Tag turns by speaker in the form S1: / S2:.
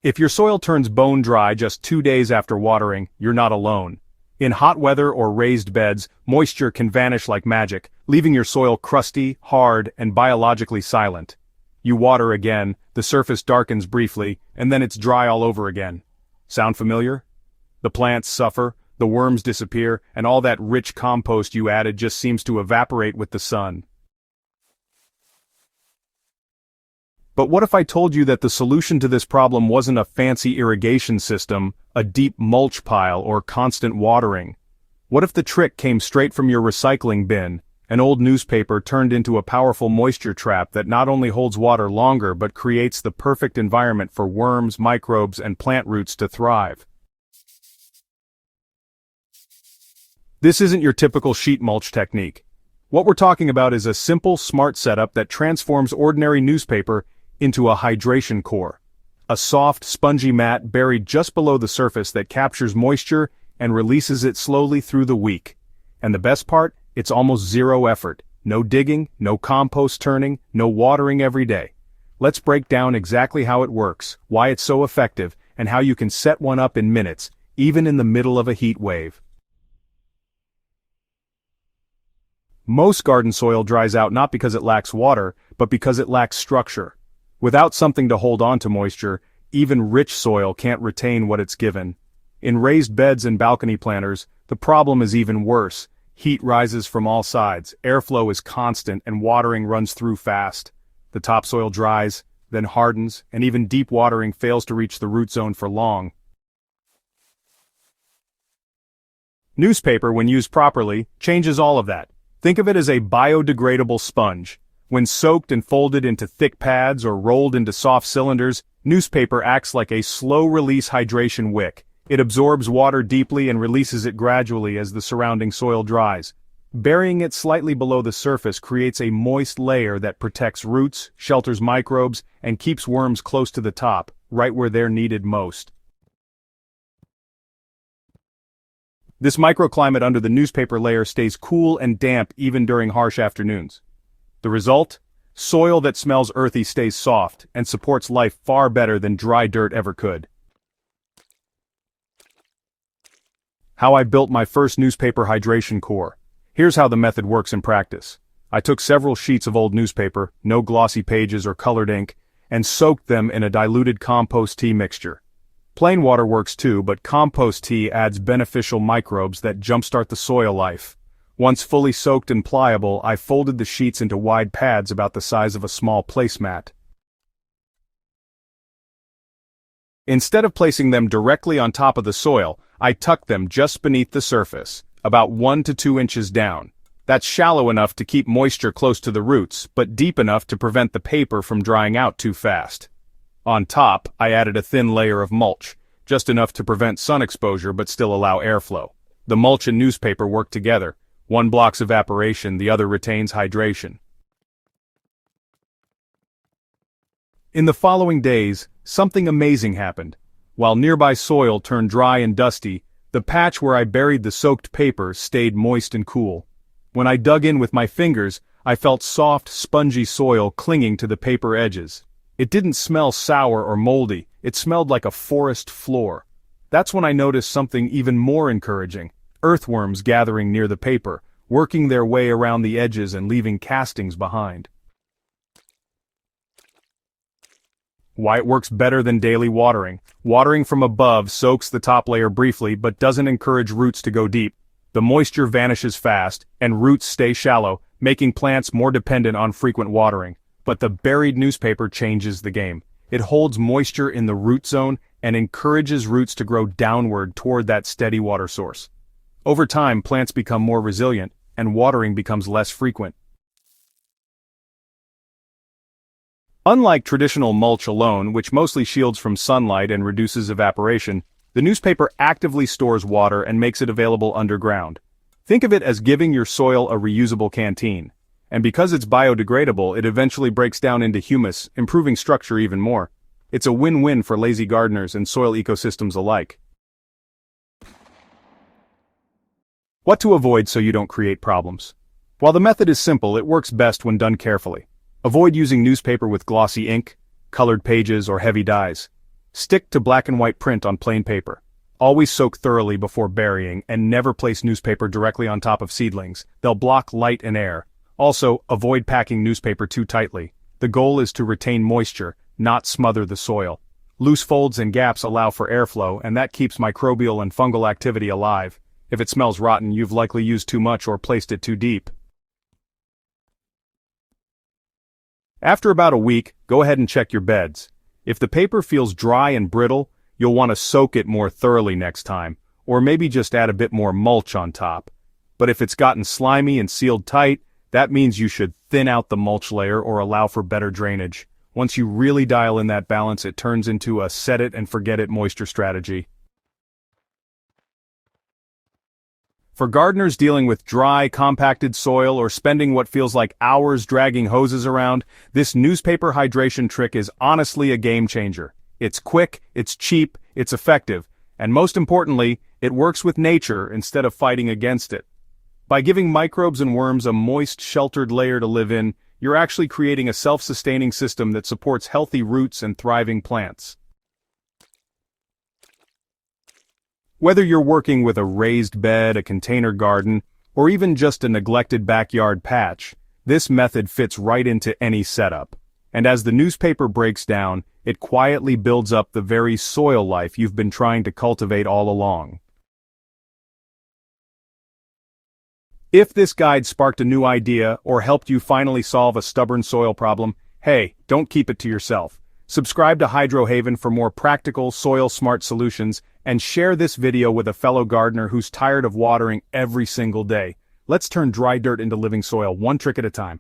S1: If your soil turns bone dry just 2 days after watering, you're not alone. In hot weather or raised beds, moisture can vanish like magic, leaving your soil crusty, hard, and biologically silent. You water again, the surface darkens briefly, and then it's dry all over again. Sound familiar? The plants suffer, the worms disappear, and all that rich compost you added just seems to evaporate with the sun. But what if I told you that the solution to this problem wasn't a fancy irrigation system, a deep mulch pile, or constant watering? What if the trick came straight from your recycling bin, an old newspaper turned into a powerful moisture trap that not only holds water longer but creates the perfect environment for worms, microbes, and plant roots to thrive? This isn't your typical sheet mulch technique. What we're talking about is a simple, smart setup that transforms ordinary newspaper into a hydration core. A soft, spongy mat buried just below the surface that captures moisture and releases it slowly through the week. And the best part? It's almost zero effort. No digging, no compost turning, no watering every day. Let's break down exactly how it works, why it's so effective, and how you can set one up in minutes, even in the middle of a heat wave. Most garden soil dries out not because it lacks water, but because it lacks structure. Without something to hold on to moisture, even rich soil can't retain what it's given. In raised beds and balcony planters, the problem is even worse. Heat rises from all sides, airflow is constant, and watering runs through fast. The topsoil dries, then hardens, and even deep watering fails to reach the root zone for long. Newspaper, when used properly, changes all of that. Think of it as a biodegradable sponge. When soaked and folded into thick pads or rolled into soft cylinders, newspaper acts like a slow-release hydration wick. It absorbs water deeply and releases it gradually as the surrounding soil dries. Burying it slightly below the surface creates a moist layer that protects roots, shelters microbes, and keeps worms close to the top, right where they're needed most. This microclimate under the newspaper layer stays cool and damp even during harsh afternoons. The result? Soil that smells earthy stays soft and supports life far better than dry dirt ever could. How I built my first newspaper hydration core. Here's how the method works in practice. I took several sheets of old newspaper, no glossy pages or colored ink, and soaked them in a diluted compost tea mixture. Plain water works too, but compost tea adds beneficial microbes that jumpstart the soil life. Once fully soaked and pliable, I folded the sheets into wide pads about the size of a small placemat. Instead of placing them directly on top of the soil, I tucked them just beneath the surface, about 1 to 2 inches down. That's shallow enough to keep moisture close to the roots, but deep enough to prevent the paper from drying out too fast. On top, I added a thin layer of mulch, just enough to prevent sun exposure but still allow airflow. The mulch and newspaper work together. One blocks evaporation, the other retains hydration. In the following days, something amazing happened. While nearby soil turned dry and dusty, the patch where I buried the soaked paper stayed moist and cool. When I dug in with my fingers, I felt soft, spongy soil clinging to the paper edges. It didn't smell sour or moldy, it smelled like a forest floor. That's when I noticed something even more encouraging. Earthworms gathering near the paper, working their way around the edges and leaving castings behind. Why it works better than daily watering. Watering from above soaks the top layer briefly but doesn't encourage roots to go deep. The moisture vanishes fast, and roots stay shallow, making plants more dependent on frequent watering. But the buried newspaper changes the game. It holds moisture in the root zone and encourages roots to grow downward toward that steady water source. Over time, plants become more resilient, and watering becomes less frequent. Unlike traditional mulch alone, which mostly shields from sunlight and reduces evaporation, the newspaper actively stores water and makes it available underground. Think of it as giving your soil a reusable canteen. And because it's biodegradable, it eventually breaks down into humus, improving structure even more. It's a win-win for lazy gardeners and soil ecosystems alike. What to avoid so you don't create problems? While the method is simple, it works best when done carefully. Avoid using newspaper with glossy ink, colored pages, or heavy dyes. Stick to black and white print on plain paper. Always soak thoroughly before burying and never place newspaper directly on top of seedlings. They'll block light and air. Also, avoid packing newspaper too tightly. The goal is to retain moisture, not smother the soil. Loose folds and gaps allow for airflow, and that keeps microbial and fungal activity alive. If it smells rotten, you've likely used too much or placed it too deep. After about a week, go ahead and check your beds. If the paper feels dry and brittle, you'll want to soak it more thoroughly next time, or maybe just add a bit more mulch on top. But if it's gotten slimy and sealed tight, that means you should thin out the mulch layer or allow for better drainage. Once you really dial in that balance, it turns into a set it and forget it moisture strategy. For gardeners dealing with dry, compacted soil or spending what feels like hours dragging hoses around, this newspaper hydration trick is honestly a game changer. It's quick, it's cheap, it's effective, and most importantly, it works with nature instead of fighting against it. By giving microbes and worms a moist, sheltered layer to live in, you're actually creating a self-sustaining system that supports healthy roots and thriving plants. Whether you're working with a raised bed, a container garden, or even just a neglected backyard patch, this method fits right into any setup. And as the newspaper breaks down, it quietly builds up the very soil life you've been trying to cultivate all along. If this guide sparked a new idea or helped you finally solve a stubborn soil problem, hey, don't keep it to yourself. Subscribe to Hydro Haven for more practical, soil-smart solutions, and share this video with a fellow gardener who's tired of watering every single day. Let's turn dry dirt into living soil, one trick at a time.